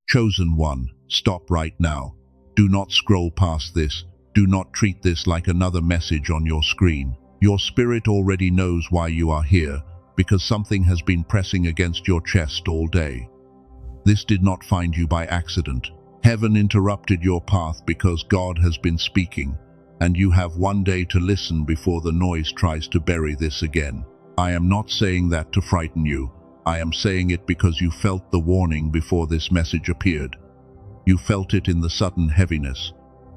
Chosen one, stop right now. Do not scroll past this. Do not treat this like another message on your screen. Your spirit already knows why you are here, because something has been pressing against your chest all day. This did not find you by accident. Heaven interrupted your path because God has been speaking, and you have one day to listen before the noise tries to bury this again. I am not saying that to frighten you. I am saying it because you felt the warning before this message appeared. You felt it in the sudden heaviness.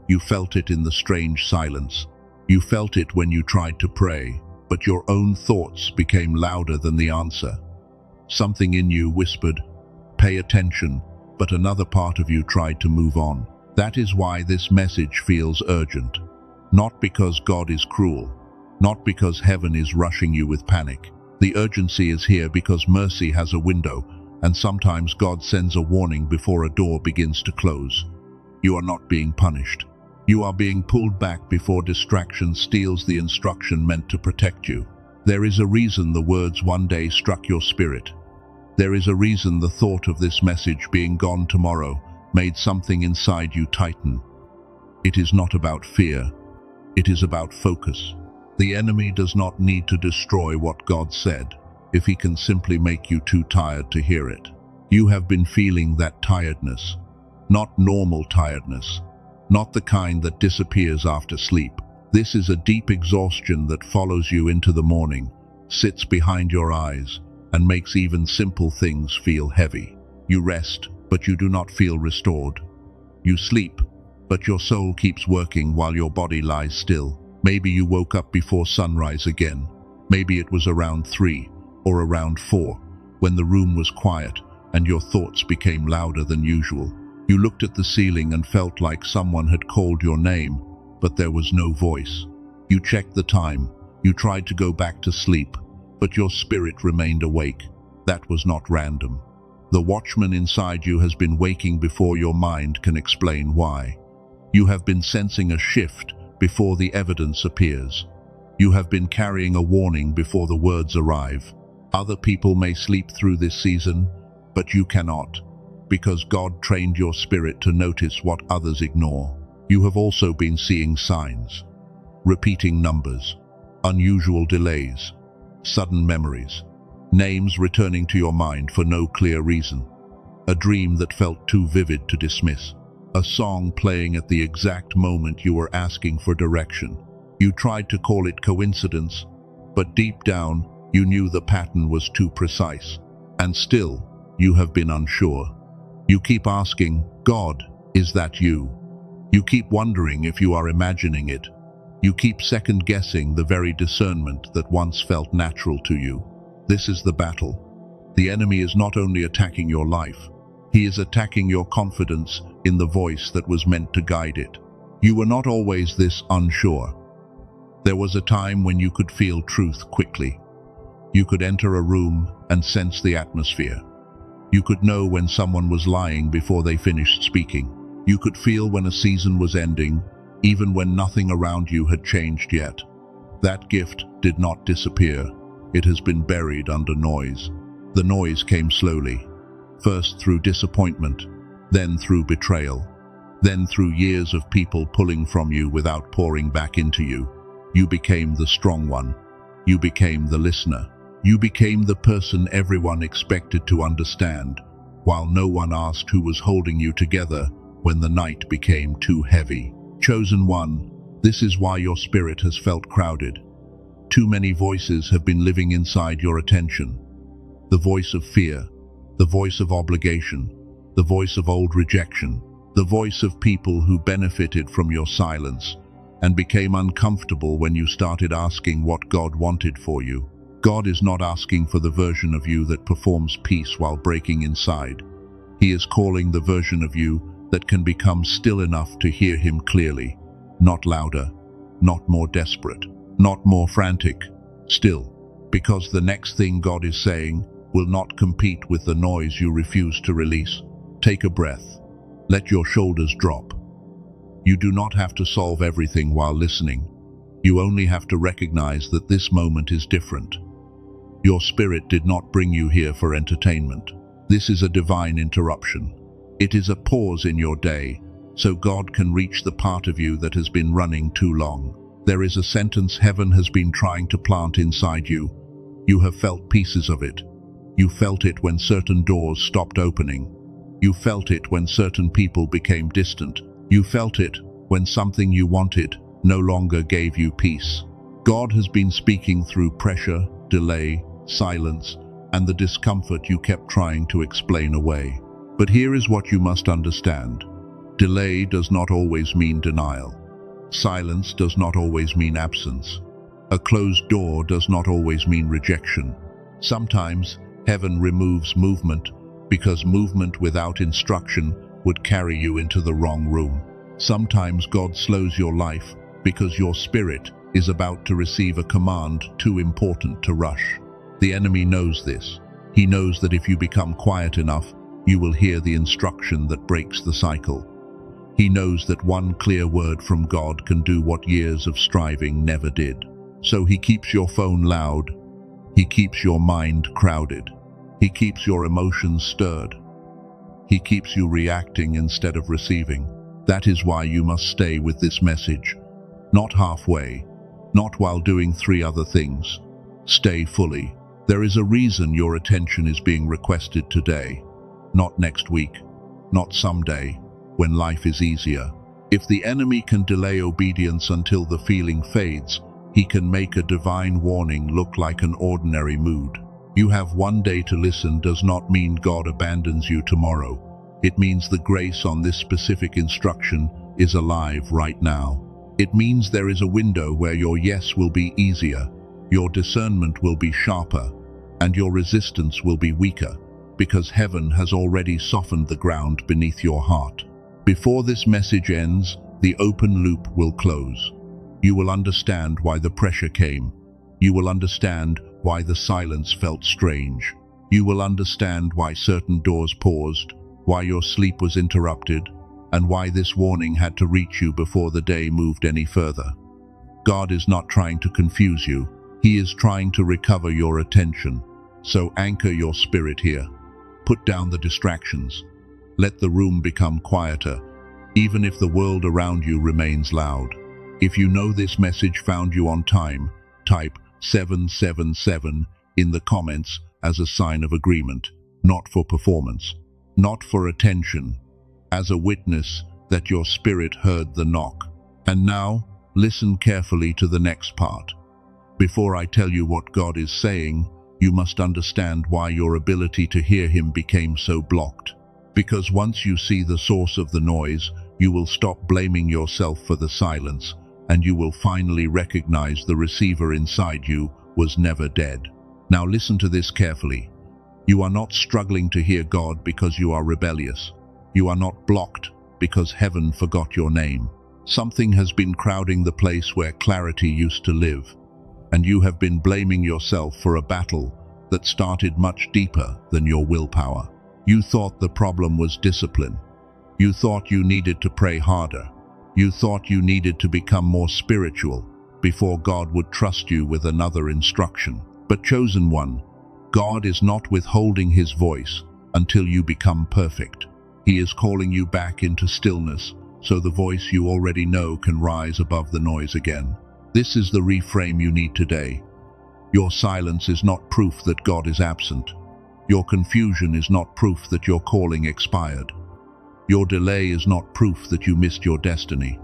You felt it in the strange silence. You felt it when you tried to pray, but your own thoughts became louder than the answer. Something in you whispered, "Pay attention," but another part of you tried to move on. That is why this message feels urgent. Not because God is cruel, not because heaven is rushing you with panic. The urgency is here because mercy has a window, and sometimes God sends a warning before a door begins to close. You are not being punished. You are being pulled back before distraction steals the instruction meant to protect you. There is a reason the words one day struck your spirit. There is a reason the thought of this message being gone tomorrow made something inside you tighten. It is not about fear. It is about focus. The enemy does not need to destroy what God said if he can simply make you too tired to hear it. You have been feeling that tiredness, not normal tiredness, not the kind that disappears after sleep. This is a deep exhaustion that follows you into the morning, sits behind your eyes, and makes even simple things feel heavy. You rest, but you do not feel restored. You sleep, but your soul keeps working while your body lies still. Maybe you woke up before sunrise again. Maybe it was around 3 or around 4, when the room was quiet and your thoughts became louder than usual. You looked at the ceiling and felt like someone had called your name, but there was no voice. You checked the time. You tried to go back to sleep, but your spirit remained awake. That was not random. The watchman inside you has been waking before your mind can explain why. You have been sensing a shift before the evidence appears. You have been carrying a warning before the words arrive. Other people may sleep through this season, but you cannot, because God trained your spirit to notice what others ignore. You have also been seeing signs, repeating numbers, unusual delays, sudden memories, names returning to your mind for no clear reason, a dream that felt too vivid to dismiss, a song playing at the exact moment you were asking for direction. You tried to call it coincidence, but deep down, you knew the pattern was too precise. And still, you have been unsure. You keep asking, "God, is that you?" You keep wondering if you are imagining it. You keep second-guessing the very discernment that once felt natural to you. This is the battle. The enemy is not only attacking your life, he is attacking your confidence in the voice that was meant to guide it. You were not always this unsure. There was a time when you could feel truth quickly. You could enter a room and sense the atmosphere. You could know when someone was lying before they finished speaking. You could feel when a season was ending, even when nothing around you had changed yet. That gift did not disappear. It has been buried under noise. The noise came slowly, first through disappointment, then through betrayal, then through years of people pulling from you without pouring back into you. You became the strong one. You became the listener. You became the person everyone expected to understand, while no one asked who was holding you together when the night became too heavy. Chosen one, this is why your spirit has felt crowded. Too many voices have been living inside your attention. The voice of fear, the voice of obligation, the voice of old rejection, the voice of people who benefited from your silence and became uncomfortable when you started asking what God wanted for you. God is not asking for the version of you that performs peace while breaking inside. He is calling the version of you that can become still enough to hear him clearly, not louder, not more desperate, not more frantic, still, because the next thing God is saying will not compete with the noise you refuse to release. Take a breath. Let your shoulders drop. You do not have to solve everything while listening. You only have to recognize that this moment is different. Your spirit did not bring you here for entertainment. This is a divine interruption. It is a pause in your day, so God can reach the part of you that has been running too long. There is a sentence heaven has been trying to plant inside you. You have felt pieces of it. You felt it when certain doors stopped opening. You felt it when certain people became distant. You felt it when something you wanted no longer gave you peace. God has been speaking through pressure, delay, silence, and the discomfort you kept trying to explain away. But here is what you must understand. Delay does not always mean denial. Silence does not always mean absence. A closed door does not always mean rejection. Sometimes heaven removes movement because movement without instruction would carry you into the wrong room. Sometimes God slows your life because your spirit is about to receive a command too important to rush. The enemy knows this. He knows that if you become quiet enough, you will hear the instruction that breaks the cycle. He knows that one clear word from God can do what years of striving never did. So he keeps your phone loud. He keeps your mind crowded. He keeps your emotions stirred. He keeps you reacting instead of receiving. That is why you must stay with this message. Not halfway, not while doing 3 other things. Stay fully. There is a reason your attention is being requested today, not next week, not someday, when life is easier. If the enemy can delay obedience until the feeling fades, he can make a divine warning look like an ordinary mood. You have one day to listen does not mean God abandons you tomorrow. It means the grace on this specific instruction is alive right now. It means there is a window where your yes will be easier, your discernment will be sharper, and your resistance will be weaker, because heaven has already softened the ground beneath your heart. Before this message ends, the open loop will close. You will understand why the pressure came. You will understand why the silence felt strange. You will understand why certain doors paused, why your sleep was interrupted, and why this warning had to reach you before the day moved any further. God is not trying to confuse you. He is trying to recover your attention. So anchor your spirit here. Put down the distractions. Let the room become quieter, even if the world around you remains loud. If you know this message found you on time, type 777 in the comments as a sign of agreement, not for performance, not for attention, as a witness that your spirit heard the knock. And now, listen carefully to the next part. Before I tell you what God is saying, you must understand why your ability to hear Him became so blocked. Because once you see the source of the noise, you will stop blaming yourself for the silence, and you will finally recognize the receiver inside you was never dead. Now listen to this carefully. You are not struggling to hear God because you are rebellious. You are not blocked because heaven forgot your name. Something has been crowding the place where clarity used to live, and you have been blaming yourself for a battle that started much deeper than your willpower. You thought the problem was discipline. You thought you needed to pray harder. You thought you needed to become more spiritual before God would trust you with another instruction. But chosen one, God is not withholding His voice until you become perfect. He is calling you back into stillness so the voice you already know can rise above the noise again. This is the reframe you need today. Your silence is not proof that God is absent. Your confusion is not proof that your calling expired. Your delay is not proof that you missed your destiny.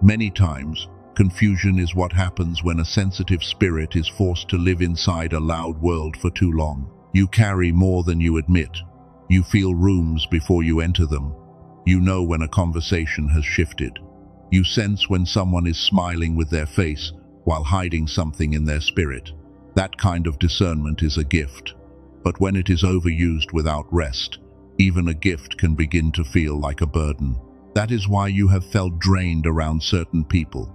Many times, confusion is what happens when a sensitive spirit is forced to live inside a loud world for too long. You carry more than you admit. You feel rooms before you enter them. You know when a conversation has shifted. You sense when someone is smiling with their face while hiding something in their spirit. That kind of discernment is a gift. But when it is overused without rest, even a gift can begin to feel like a burden. That is why you have felt drained around certain people.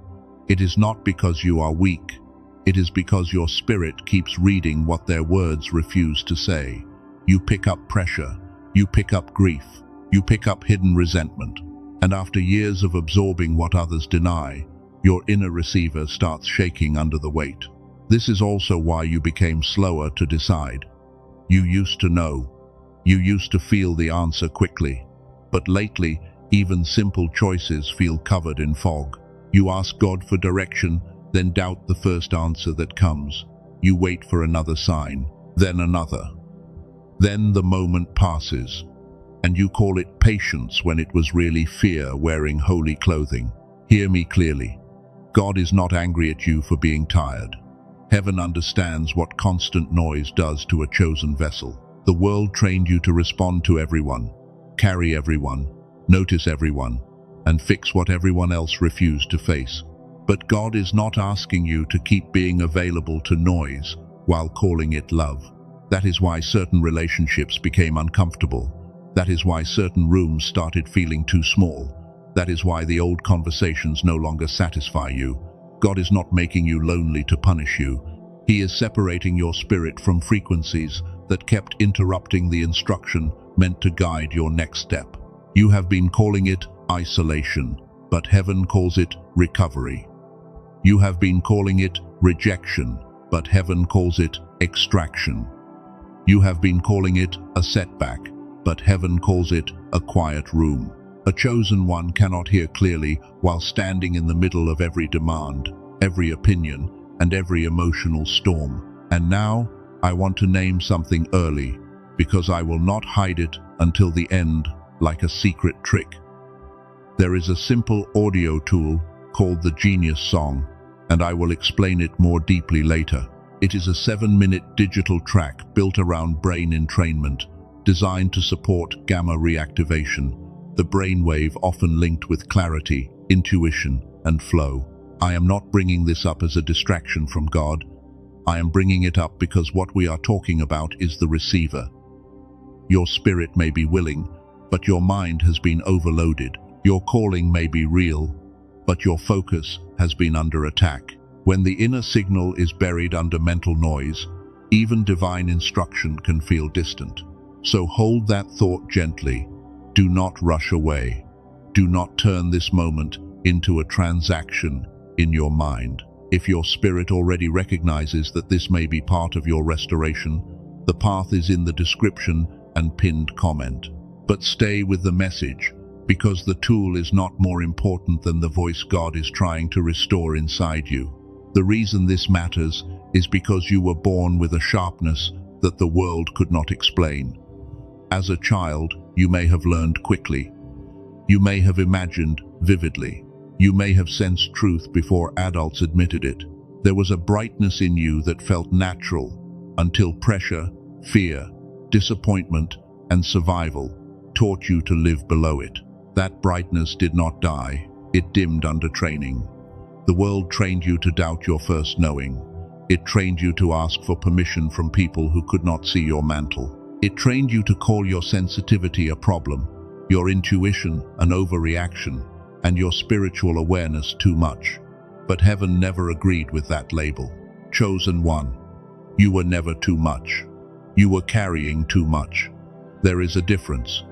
It is not because you are weak. It is because your spirit keeps reading what their words refuse to say. You pick up pressure. You pick up grief. You pick up hidden resentment. And after years of absorbing what others deny, your inner receiver starts shaking under the weight. This is also why you became slower to decide. You used to know. You used to feel the answer quickly. But lately, even simple choices feel covered in fog. You ask God for direction, then doubt the first answer that comes. You wait for another sign, then another. Then the moment passes, and you call it patience when it was really fear wearing holy clothing. Hear me clearly. God is not angry at you for being tired. Heaven understands what constant noise does to a chosen vessel. The world trained you to respond to everyone, carry everyone, notice everyone, and fix what everyone else refused to face. But God is not asking you to keep being available to noise while calling it love. That is why certain relationships became uncomfortable. That is why certain rooms started feeling too small. That is why the old conversations no longer satisfy you. God is not making you lonely to punish you. He is separating your spirit from frequencies that kept interrupting the instruction meant to guide your next step. You have been calling it isolation, but heaven calls it recovery. You have been calling it rejection, but heaven calls it extraction. You have been calling it a setback, but heaven calls it a quiet room. A chosen one cannot hear clearly while standing in the middle of every demand, every opinion, and every emotional storm. And now, I want to name something early, because I will not hide it until the end like a secret trick. There is a simple audio tool called the Genius Song, and I will explain it more deeply later. It is a 7-minute digital track built around brain entrainment, designed to support gamma reactivation, the brainwave often linked with clarity, intuition, and flow. I am not bringing this up as a distraction from God. I am bringing it up because what we are talking about is the receiver. Your spirit may be willing, but your mind has been overloaded. Your calling may be real, but your focus has been under attack. When the inner signal is buried under mental noise, even divine instruction can feel distant. So hold that thought gently. Do not rush away. Do not turn this moment into a transaction in your mind. If your spirit already recognizes that this may be part of your restoration, the path is in the description and pinned comment. But stay with the message, because the tool is not more important than the voice God is trying to restore inside you. The reason this matters is because you were born with a sharpness that the world could not explain. As a child, you may have learned quickly. You may have imagined vividly. You may have sensed truth before adults admitted it. There was a brightness in you that felt natural until pressure, fear, disappointment, and survival taught you to live below it. That brightness did not die. It dimmed under training. The world trained you to doubt your first knowing. It trained you to ask for permission from people who could not see your mantle. It trained you to call your sensitivity a problem, your intuition an overreaction, and your spiritual awareness too much. But heaven never agreed with that label. Chosen one, you were never too much. You were carrying too much. There is a difference.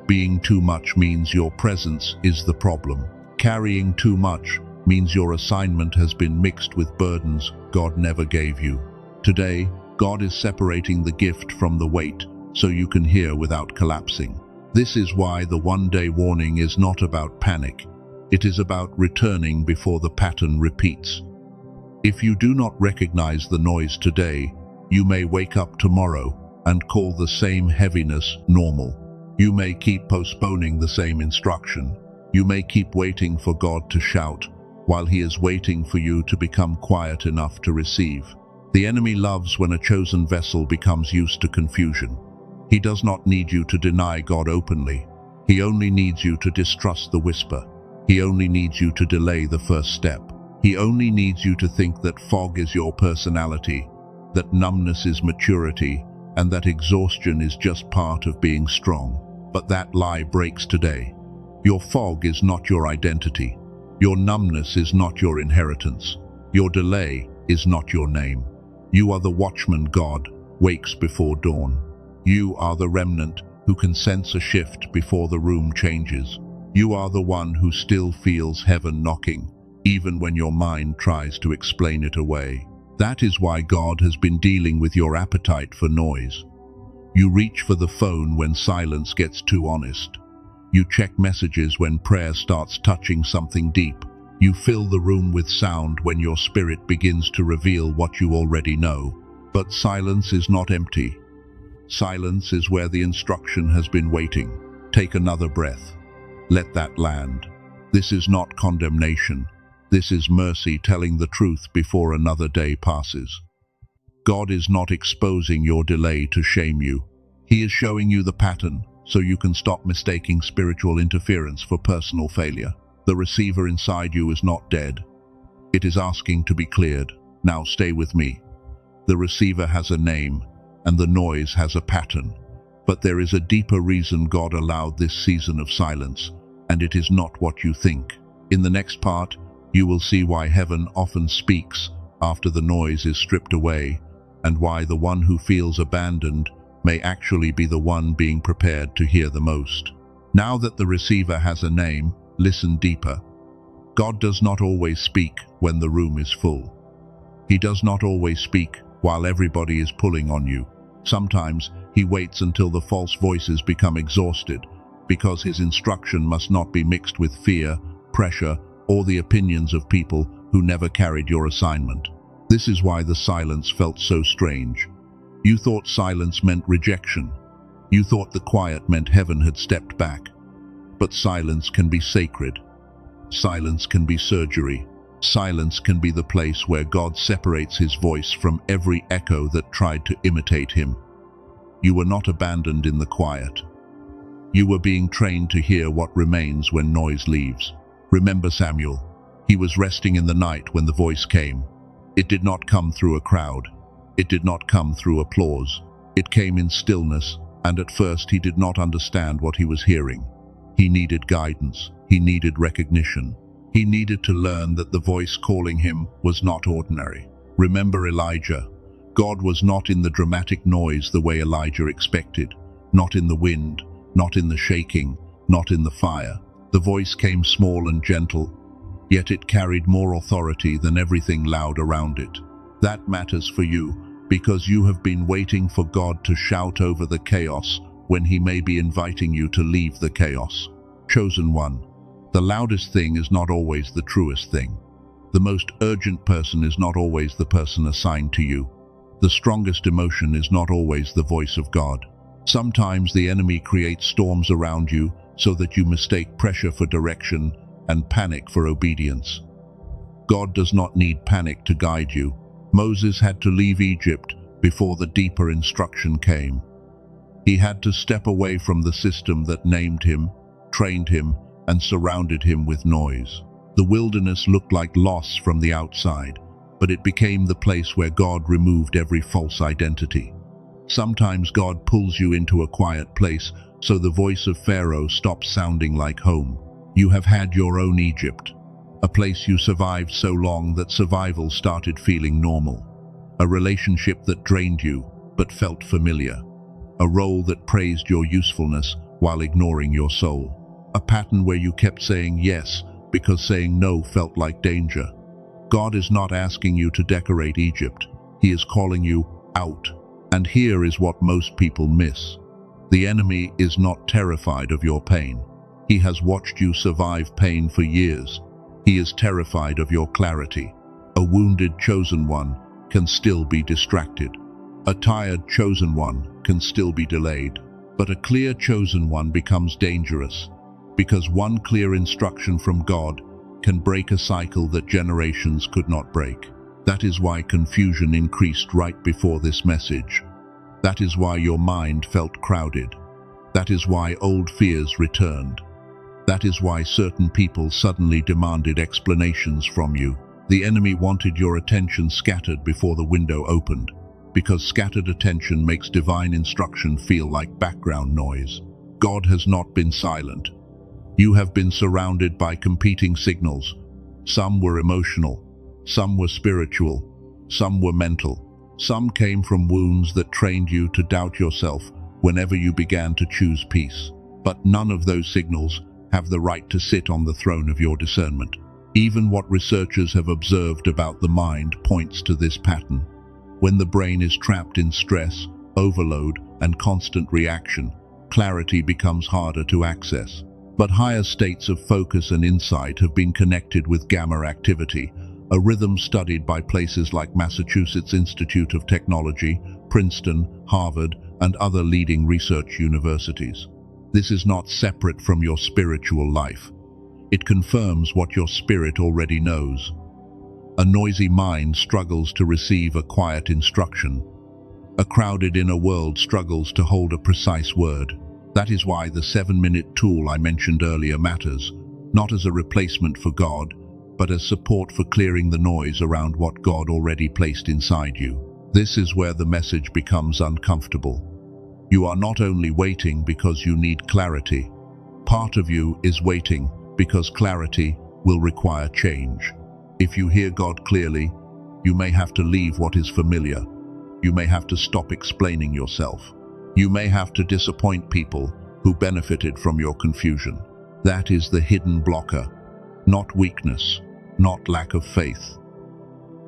Being too much means your presence is the problem. Carrying too much means your assignment has been mixed with burdens God never gave you. Today, God is separating the gift from the weight so you can hear without collapsing. This is why the one-day warning is not about panic. It is about returning before the pattern repeats. If you do not recognize the noise today, you may wake up tomorrow and call the same heaviness normal. You may keep postponing the same instruction. You may keep waiting for God to shout, while He is waiting for you to become quiet enough to receive. The enemy loves when a chosen vessel becomes used to confusion. He does not need you to deny God openly. He only needs you to distrust the whisper. He only needs you to delay the first step. He only needs you to think that fog is your personality, that numbness is maturity, and that exhaustion is just part of being strong. But that lie breaks today. Your fog is not your identity. Your numbness is not your inheritance. Your delay is not your name. You are the watchman God wakes before dawn. You are the remnant who can sense a shift before the room changes. You are the one who still feels heaven knocking, even when your mind tries to explain it away. That is why God has been dealing with your appetite for noise. You reach for the phone when silence gets too honest. You check messages when prayer starts touching something deep. You fill the room with sound when your spirit begins to reveal what you already know. But silence is not empty. Silence is where the instruction has been waiting. Take another breath. Let that land. This is not condemnation. This is mercy telling the truth before another day passes. God is not exposing your delay to shame you. He is showing you the pattern so you can stop mistaking spiritual interference for personal failure. The receiver inside you is not dead. It is asking to be cleared. Now stay with me. The receiver has a name, and the noise has a pattern. But there is a deeper reason God allowed this season of silence, and it is not what you think. In the next part, you will see why heaven often speaks after the noise is stripped away, and why the one who feels abandoned may actually be the one being prepared to hear the most. Now that the receiver has a name, listen deeper. God does not always speak when the room is full. He does not always speak while everybody is pulling on you. Sometimes he waits until the false voices become exhausted, because his instruction must not be mixed with fear, pressure, or the opinions of people who never carried your assignment. This is why the silence felt so strange. You thought silence meant rejection. You thought the quiet meant heaven had stepped back. But silence can be sacred. Silence can be surgery. Silence can be the place where God separates his voice from every echo that tried to imitate him. You were not abandoned in the quiet. You were being trained to hear what remains when noise leaves. Remember Samuel. He was resting in the night when the voice came. It did not come through a crowd. It did not come through applause. It came in stillness, and at first he did not understand what he was hearing. He needed guidance. He needed recognition. He needed to learn that the voice calling him was not ordinary. Remember Elijah. God was not in the dramatic noise the way Elijah expected. Not in the wind, not in the shaking, not in the fire. The voice came small and gentle, yet it carried more authority than everything loud around it. That matters for you, because you have been waiting for God to shout over the chaos when he may be inviting you to leave the chaos. Chosen one. The loudest thing is not always the truest thing. The most urgent person is not always the person assigned to you. The strongest emotion is not always the voice of God. Sometimes the enemy creates storms around you so that you mistake pressure for direction and panic for obedience. God does not need panic to guide you. Moses had to leave Egypt before the deeper instruction came. He had to step away from the system that named him, trained him, and surrounded him with noise. The wilderness looked like loss from the outside, but it became the place where God removed every false identity. Sometimes God pulls you into a quiet place so the voice of Pharaoh stops sounding like home. You have had your own Egypt, a place you survived so long that survival started feeling normal. A relationship that drained you but felt familiar. A role that praised your usefulness while ignoring your soul. A pattern where you kept saying yes because saying no felt like danger. God is not asking you to decorate Egypt. He is calling you out. And here is what most people miss. The enemy is not terrified of your pain. He has watched you survive pain for years. He is terrified of your clarity. A wounded chosen one can still be distracted. A tired chosen one can still be delayed. But a clear chosen one becomes dangerous, because one clear instruction from God can break a cycle that generations could not break. That is why confusion increased right before this message. That is why your mind felt crowded. That is why old fears returned. That is why certain people suddenly demanded explanations from you. The enemy wanted your attention scattered before the window opened, because scattered attention makes divine instruction feel like background noise. God has not been silent. You have been surrounded by competing signals. Some were emotional, some were spiritual, some were mental. Some came from wounds that trained you to doubt yourself whenever you began to choose peace. But none of those signals have the right to sit on the throne of your discernment. Even what researchers have observed about the mind points to this pattern. When the brain is trapped in stress, overload, and constant reaction, clarity becomes harder to access. But higher states of focus and insight have been connected with gamma activity, a rhythm studied by places like Massachusetts Institute of Technology, Princeton, Harvard, and other leading research universities. This is not separate from your spiritual life. It confirms what your spirit already knows. A noisy mind struggles to receive a quiet instruction. A crowded inner world struggles to hold a precise word. That is why the 7-minute tool I mentioned earlier matters, not as a replacement for God, but as support for clearing the noise around what God already placed inside you. This is where the message becomes uncomfortable. You are not only waiting because you need clarity. Part of you is waiting because clarity will require change. If you hear God clearly, you may have to leave what is familiar. You may have to stop explaining yourself. You may have to disappoint people who benefited from your confusion. That is the hidden blocker, not weakness, not lack of faith.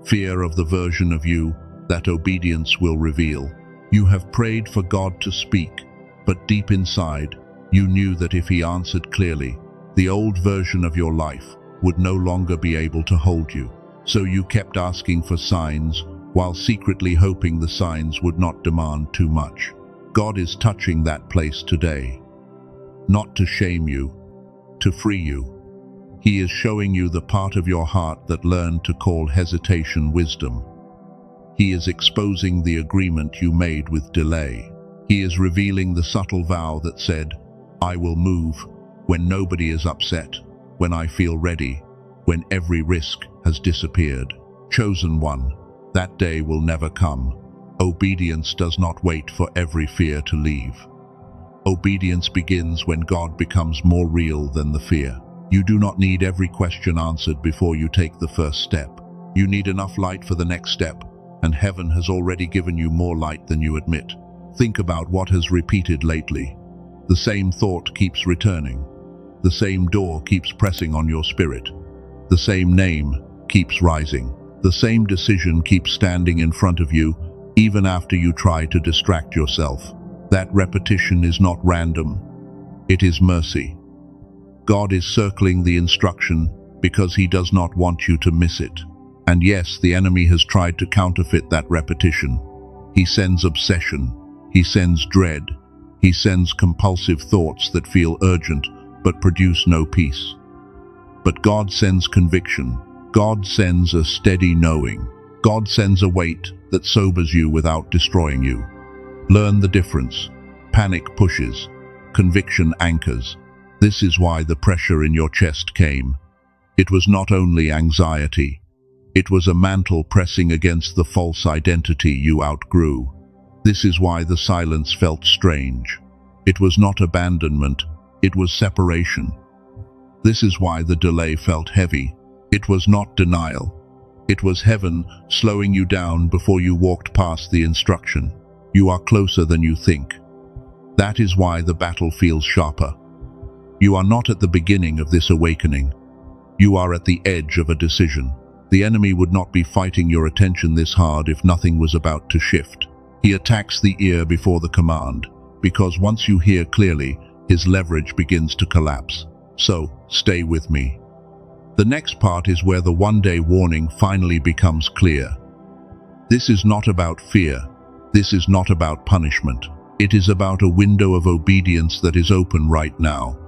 Fear of the version of you that obedience will reveal. You have prayed for God to speak, but deep inside, you knew that if He answered clearly, the old version of your life would no longer be able to hold you. So you kept asking for signs, while secretly hoping the signs would not demand too much. God is touching that place today. Not to shame you, to free you. He is showing you the part of your heart that learned to call hesitation wisdom. He is exposing the agreement you made with delay. He is revealing the subtle vow that said, I will move when nobody is upset, when I feel ready, when every risk has disappeared. Chosen one, that day will never come. Obedience does not wait for every fear to leave. Obedience begins when God becomes more real than the fear. You do not need every question answered before you take the first step. You need enough light for the next step, and heaven has already given you more light than you admit. Think about what has repeated lately. The same thought keeps returning. The same door keeps pressing on your spirit. The same name keeps rising. The same decision keeps standing in front of you, even after you try to distract yourself. That repetition is not random. It is mercy. God is circling the instruction because He does not want you to miss it. And yes, the enemy has tried to counterfeit that repetition. He sends obsession. He sends dread. He sends compulsive thoughts that feel urgent but produce no peace. But God sends conviction. God sends a steady knowing. God sends a weight that sobers you without destroying you. Learn the difference. Panic pushes. Conviction anchors. This is why the pressure in your chest came. It was not only anxiety. It was a mantle pressing against the false identity you outgrew. This is why the silence felt strange. It was not abandonment. It was separation. This is why the delay felt heavy. It was not denial. It was heaven slowing you down before you walked past the instruction. You are closer than you think. That is why the battle feels sharper. You are not at the beginning of this awakening. You are at the edge of a decision. The enemy would not be fighting your attention this hard if nothing was about to shift. He attacks the ear before the command, because once you hear clearly, his leverage begins to collapse. So, stay with me. The next part is where the one-day warning finally becomes clear. This is not about fear. This is not about punishment. It is about a window of obedience that is open right now.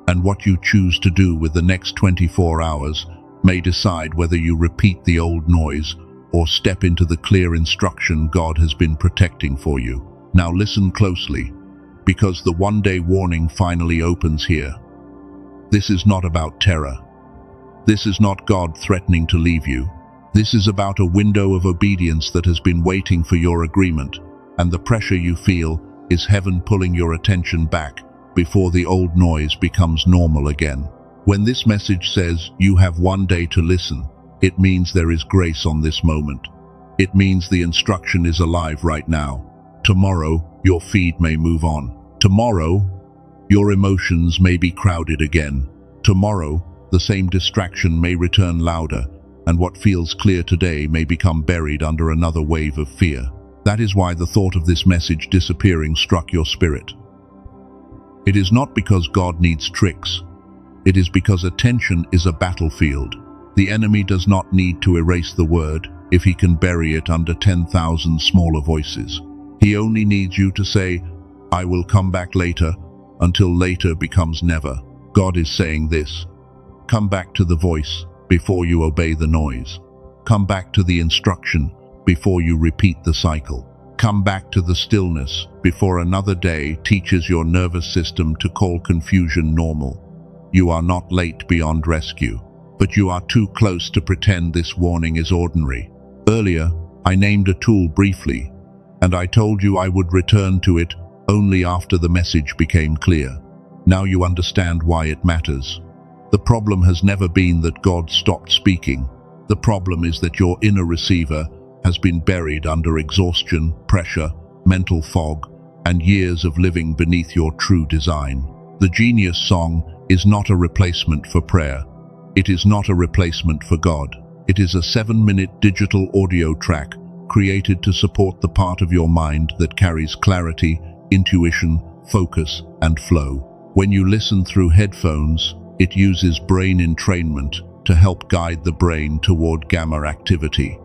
And what you choose to do with the next 24 hours may decide whether you repeat the old noise or step into the clear instruction God has been protecting for you. Now listen closely, because the one-day warning finally opens here. This is not about terror. This is not God threatening to leave you. This is about a window of obedience that has been waiting for your agreement, and the pressure you feel is heaven pulling your attention back before the old noise becomes normal again. When this message says you have one day to listen, it means there is grace on this moment. It means the instruction is alive right now. Tomorrow, your feed may move on. Tomorrow, your emotions may be crowded again. Tomorrow, the same distraction may return louder, and what feels clear today may become buried under another wave of fear. That is why the thought of this message disappearing struck your spirit. It is not because God needs tricks. It is because attention is a battlefield. The enemy does not need to erase the word if he can bury it under 10,000 smaller voices. He only needs you to say, "I will come back later," until later becomes never. God is saying this: come back to the voice before you obey the noise. Come back to the instruction before you repeat the cycle. Come back to the stillness before another day teaches your nervous system to call confusion normal. You are not late beyond rescue, but you are too close to pretend this warning is ordinary. Earlier, I named a tool briefly, and I told you I would return to it only after the message became clear. Now you understand why it matters. The problem has never been that God stopped speaking. The problem is that your inner receiver has been buried under exhaustion, pressure, mental fog, and years of living beneath your true design. The Genius song is not a replacement for prayer. It is not a replacement for God. It is a 7-minute digital audio track created to support the part of your mind that carries clarity, intuition, focus, and flow. When you listen through headphones, it uses brain entrainment to help guide the brain toward gamma activity.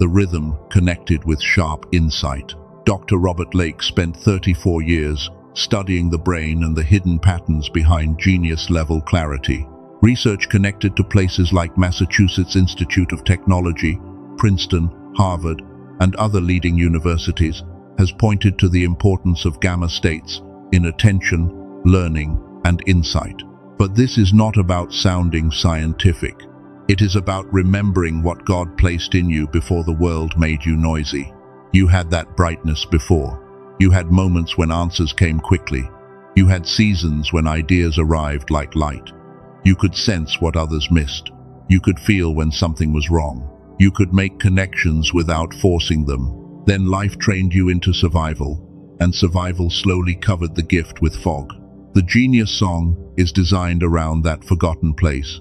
The rhythm connected with sharp insight. Dr. Robert Lake spent 34 years studying the brain and the hidden patterns behind genius-level clarity. Research connected to places like Massachusetts Institute of Technology, Princeton, Harvard, and other leading universities has pointed to the importance of gamma states in attention, learning, and insight. But this is not about sounding scientific. It is about remembering what God placed in you before the world made you noisy. You had that brightness before. You had moments when answers came quickly. You had seasons when ideas arrived like light. You could sense what others missed. You could feel when something was wrong. You could make connections without forcing them. Then life trained you into survival, and survival slowly covered the gift with fog. The Genius song is designed around that forgotten place.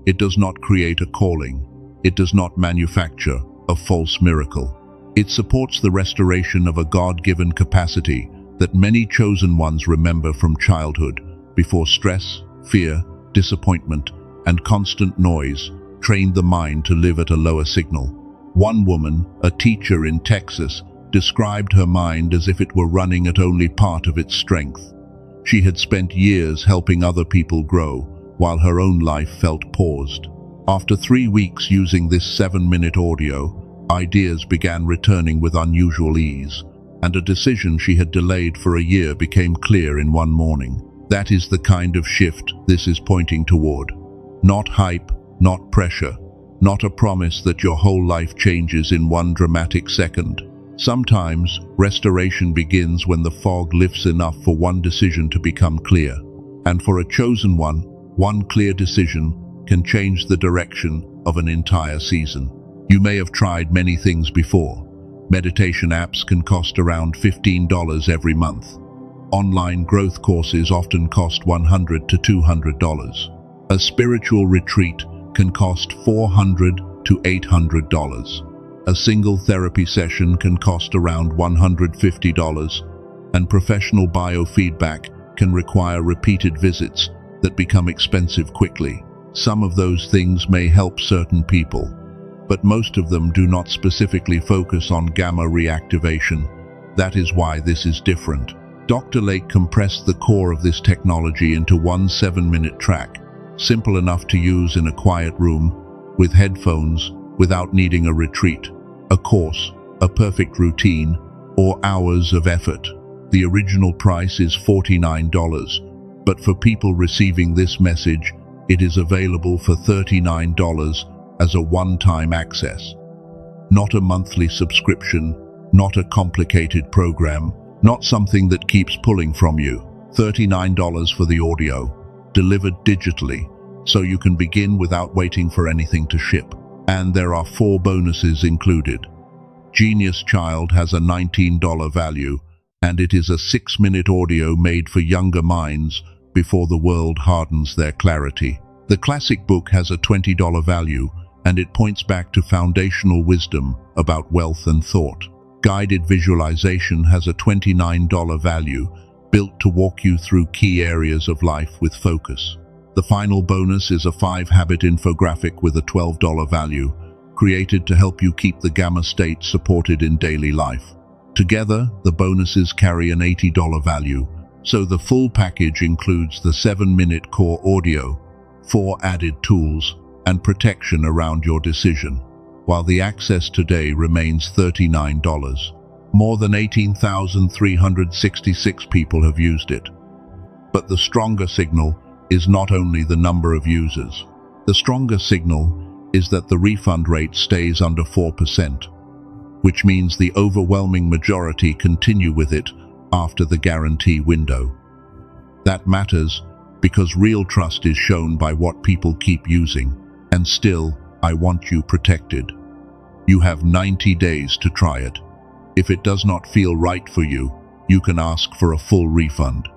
It does not create a calling. It does not manufacture a false miracle. It supports the restoration of a God-given capacity that many chosen ones remember from childhood, before stress, fear, disappointment, and constant noise trained the mind to live at a lower signal. One woman, a teacher in Texas, described her mind as if it were running at only part of its strength. She had spent years helping other people grow, while her own life felt paused. After 3 weeks using this 7-minute audio, ideas began returning with unusual ease, and a decision she had delayed for a year became clear in one morning. That is the kind of shift this is pointing toward. Not hype, not pressure, not a promise that your whole life changes in one dramatic second. Sometimes, restoration begins when the fog lifts enough for one decision to become clear. And for a chosen one clear decision can change the direction of an entire season. You may have tried many things before. Meditation apps can cost around $15 every month. Online growth courses often cost $100 to $200. A spiritual retreat can cost $400 to $800. A single therapy session can cost around $150, and professional biofeedback can require repeated visits that become expensive quickly. Some of those things may help certain people, but most of them do not specifically focus on gamma reactivation. That is why this is different. Dr. Lake compressed the core of this technology into one 7-minute track, simple enough to use in a quiet room, with headphones, without needing a retreat, a course, a perfect routine, or hours of effort. The original price is $49, but for people receiving this message, it is available for $39 as a one-time access. Not a monthly subscription, not a complicated program, not something that keeps pulling from you. $39 for the audio, delivered digitally, so you can begin without waiting for anything to ship. And there are 4 bonuses included. Genius Child has a $19 value, and it is a 6-minute audio made for younger minds before the world hardens their clarity. The classic book has a $20 value, and it points back to foundational wisdom about wealth and thought. Guided Visualization has a $29 value, built to walk you through key areas of life with focus. The final bonus is a 5-habit infographic with a $12 value, created to help you keep the gamma state supported in daily life. Together, the bonuses carry an $80 value, so the full package includes the 7-minute core audio, 4 added tools, and protection around your decision, while the access today remains $39. More than 18,366 people have used it. But the stronger signal is not only the number of users. The stronger signal is that the refund rate stays under 4%, which means the overwhelming majority continue with it after the guarantee window. That matters because real trust is shown by what people keep using, and still, I want you protected. You have 90 days to try it. If it does not feel right for you, you can ask for a full refund.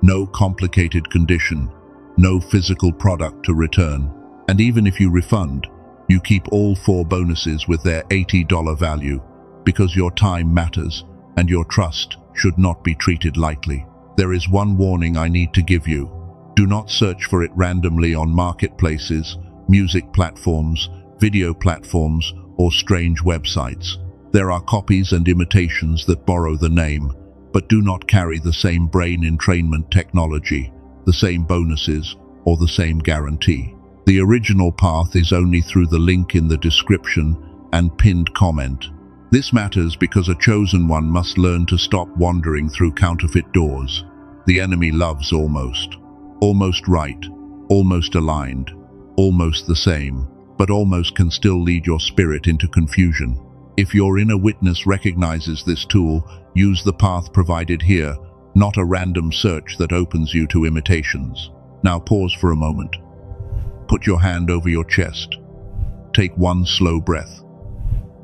No complicated condition, no physical product to return, and even if you refund, you keep all 4 bonuses with their $80 value, because your time matters and your trust should not be treated lightly. There is one warning I need to give you. Do not search for it randomly on marketplaces, music platforms, video platforms, or strange websites. There are copies and imitations that borrow the name, but do not carry the same brain entrainment technology, the same bonuses, or the same guarantee. The original path is only through the link in the description and pinned comment. This matters because a chosen one must learn to stop wandering through counterfeit doors. The enemy loves almost. Almost right, almost aligned, almost the same, but almost can still lead your spirit into confusion. If your inner witness recognizes this tool, use the path provided here, not a random search that opens you to imitations. Now pause for a moment. Put your hand over your chest. Take one slow breath.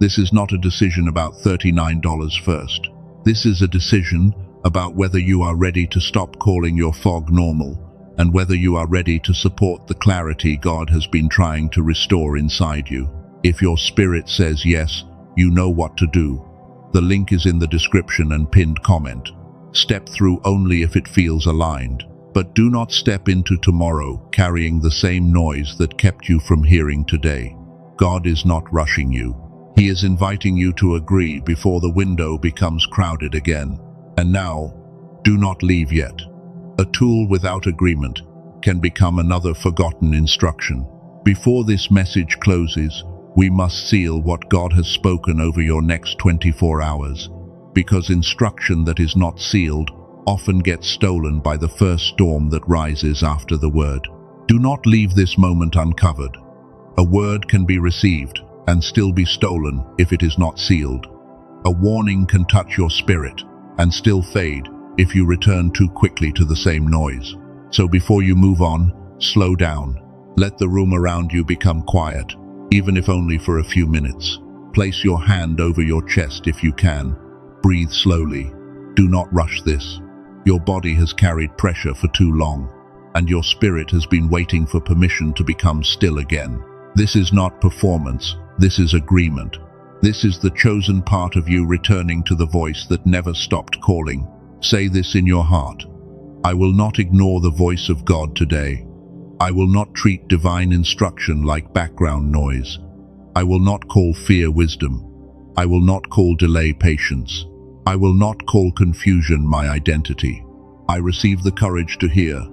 This is not a decision about $39 first. This is a decision about whether you are ready to stop calling your fog normal, and whether you are ready to support the clarity God has been trying to restore inside you. If your spirit says yes, you know what to do. The link is in the description and pinned comment. Step through only if it feels aligned, but do not step into tomorrow carrying the same noise that kept you from hearing today. God is not rushing you. He is inviting you to agree before the window becomes crowded again. And now, do not leave yet. A tool without agreement can become another forgotten instruction. Before this message closes, we must seal what God has spoken over your next 24 hours, because instruction that is not sealed often gets stolen by the first storm that rises after the word. Do not leave this moment uncovered. A word can be received and still be stolen if it is not sealed. A warning can touch your spirit and still fade if you return too quickly to the same noise. So before you move on, slow down. Let the room around you become quiet, even if only for a few minutes. Place your hand over your chest if you can. Breathe slowly. Do not rush this. Your body has carried pressure for too long, and your spirit has been waiting for permission to become still again. This is not performance. This is agreement. This is the chosen part of you returning to the voice that never stopped calling. Say this in your heart. I will not ignore the voice of God today. I will not treat divine instruction like background noise. I will not call fear wisdom. I will not call delay patience. I will not call confusion my identity. I receive the courage to hear,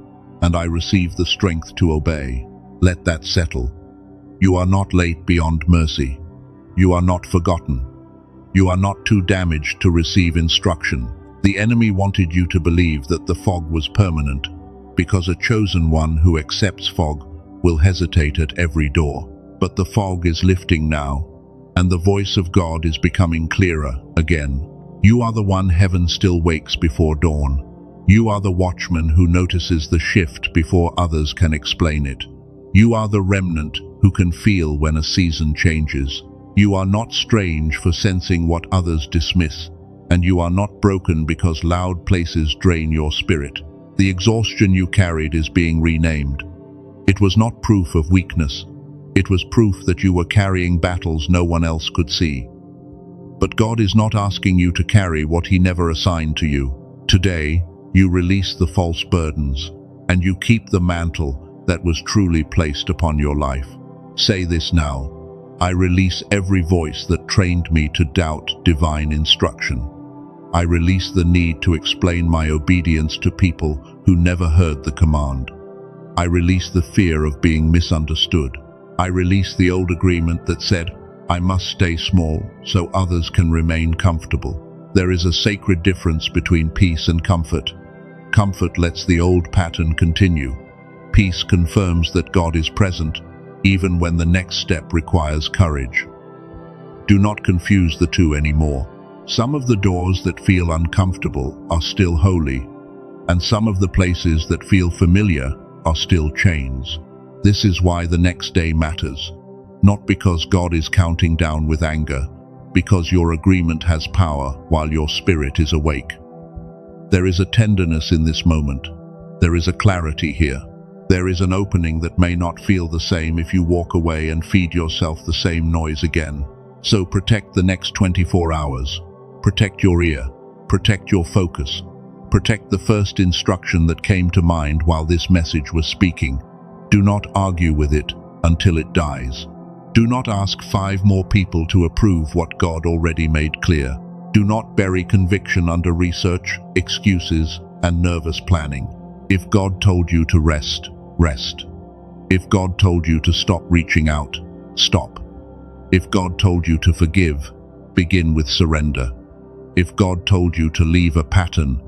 and I receive the strength to obey. Let that settle. You are not late beyond mercy. You are not forgotten. You are not too damaged to receive instruction. The enemy wanted you to believe that the fog was permanent, because a chosen one who accepts fog will hesitate at every door. But the fog is lifting now, and the voice of God is becoming clearer again. You are the one heaven still wakes before dawn. You are the watchman who notices the shift before others can explain it. You are the remnant who can feel when a season changes. You are not strange for sensing what others dismiss, and you are not broken because loud places drain your spirit. The exhaustion you carried is being renamed. It was not proof of weakness. It was proof that you were carrying battles no one else could see. But God is not asking you to carry what He never assigned to you. Today, you release the false burdens, and you keep the mantle that was truly placed upon your life. Say this now: I release every voice that trained me to doubt divine instruction. I release the need to explain my obedience to people who never heard the command. I release the fear of being misunderstood. I release the old agreement that said, I must stay small so others can remain comfortable. There is a sacred difference between peace and comfort. Comfort lets the old pattern continue. Peace confirms that God is present, even when the next step requires courage. Do not confuse the two anymore. Some of the doors that feel uncomfortable are still holy, and some of the places that feel familiar are still chains. This is why the next day matters. Not because God is counting down with anger, because your agreement has power while your spirit is awake. There is a tenderness in this moment. There is a clarity here. There is an opening that may not feel the same if you walk away and feed yourself the same noise again. So protect the next 24 hours. Protect your ear. Protect your focus. Protect the first instruction that came to mind while this message was speaking. Do not argue with it until it dies. Do not ask 5 more people to approve what God already made clear. Do not bury conviction under research, excuses, and nervous planning. If God told you to rest, rest. If God told you to stop reaching out, stop. If God told you to forgive, begin with surrender. If God told you to leave a pattern,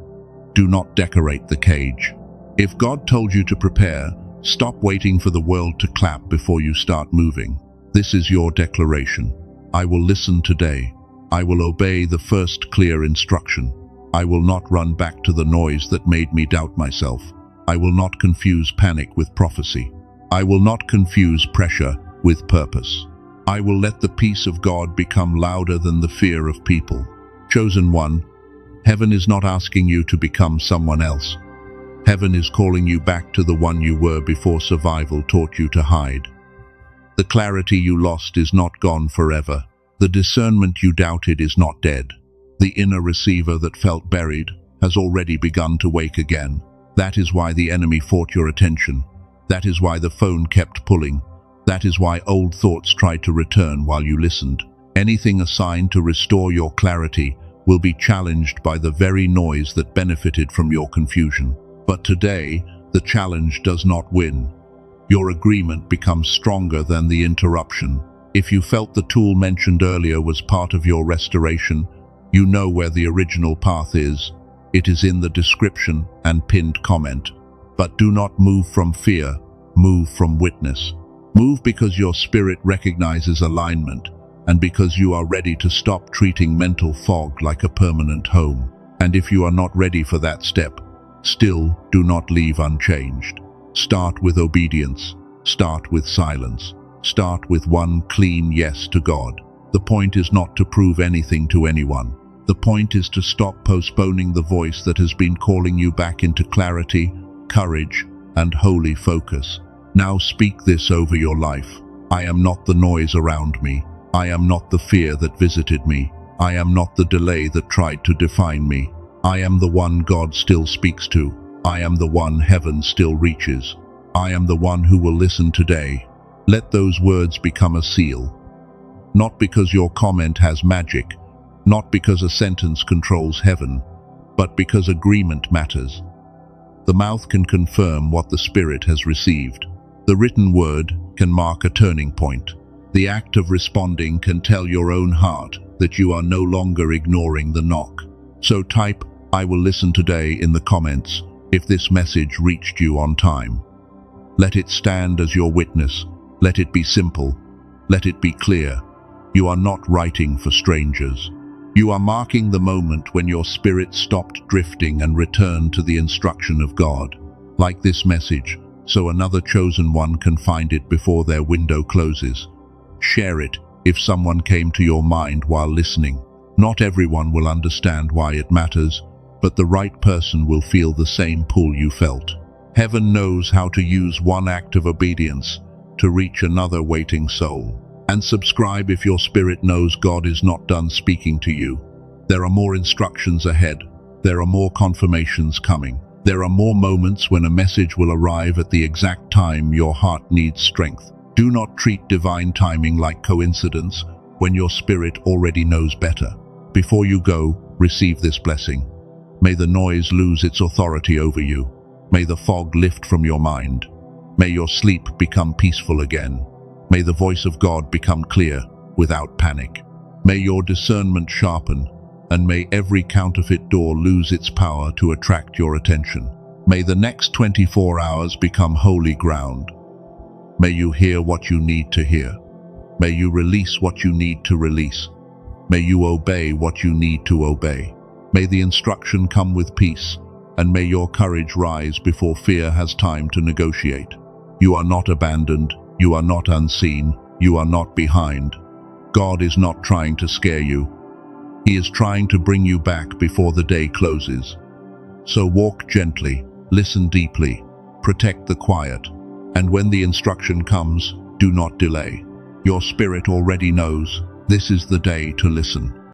do not decorate the cage. If God told you to prepare, stop waiting for the world to clap before you start moving. This is your declaration. I will listen today. I will obey the first clear instruction. I will not run back to the noise that made me doubt myself. I will not confuse panic with prophecy. I will not confuse pressure with purpose. I will let the peace of God become louder than the fear of people. Chosen one, heaven is not asking you to become someone else. Heaven is calling you back to the one you were before survival taught you to hide. The clarity you lost is not gone forever. The discernment you doubted is not dead. The inner receiver that felt buried has already begun to wake again. That is why the enemy fought your attention. That is why the phone kept pulling. That is why old thoughts tried to return while you listened. Anything assigned to restore your clarity will be challenged by the very noise that benefited from your confusion. But today, the challenge does not win. Your agreement becomes stronger than the interruption. If you felt the tool mentioned earlier was part of your restoration, you know where the original path is. It is in the description and pinned comment. But do not move from fear, move from witness. Move because your spirit recognizes alignment, and because you are ready to stop treating mental fog like a permanent home. And if you are not ready for that step, still do not leave unchanged. Start with obedience. Start with silence. Start with one clean yes to God. The point is not to prove anything to anyone. The point is to stop postponing the voice that has been calling you back into clarity, courage, and holy focus. Now speak this over your life. I am not the noise around me. I am not the fear that visited me. I am not the delay that tried to define me. I am the one God still speaks to. I am the one heaven still reaches. I am the one who will listen today. Let those words become a seal. Not because your comment has magic, not because a sentence controls heaven, but because agreement matters. The mouth can confirm what the spirit has received. The written word can mark a turning point. The act of responding can tell your own heart that you are no longer ignoring the knock. So type, I will listen today in the comments if this message reached you on time. Let it stand as your witness. Let it be simple. Let it be clear. You are not writing for strangers. You are marking the moment when your spirit stopped drifting and returned to the instruction of God. Like this message, so another chosen one can find it before their window closes. Share it if someone came to your mind while listening. Not everyone will understand why it matters, but the right person will feel the same pull you felt. Heaven knows how to use one act of obedience to reach another waiting soul. And subscribe if your spirit knows God is not done speaking to you. There are more instructions ahead. There are more confirmations coming. There are more moments when a message will arrive at the exact time your heart needs strength. Do not treat divine timing like coincidence when your spirit already knows better. Before you go, receive this blessing. May the noise lose its authority over you. May the fog lift from your mind. May your sleep become peaceful again. May the voice of God become clear without panic. May your discernment sharpen, and may every counterfeit door lose its power to attract your attention. May the next 24 hours become holy ground. May you hear what you need to hear. May you release what you need to release. May you obey what you need to obey. May the instruction come with peace, and may your courage rise before fear has time to negotiate. You are not abandoned, you are not unseen, you are not behind. God is not trying to scare you. He is trying to bring you back before the day closes. So walk gently, listen deeply, protect the quiet, and when the instruction comes, do not delay. Your spirit already knows this is the day to listen.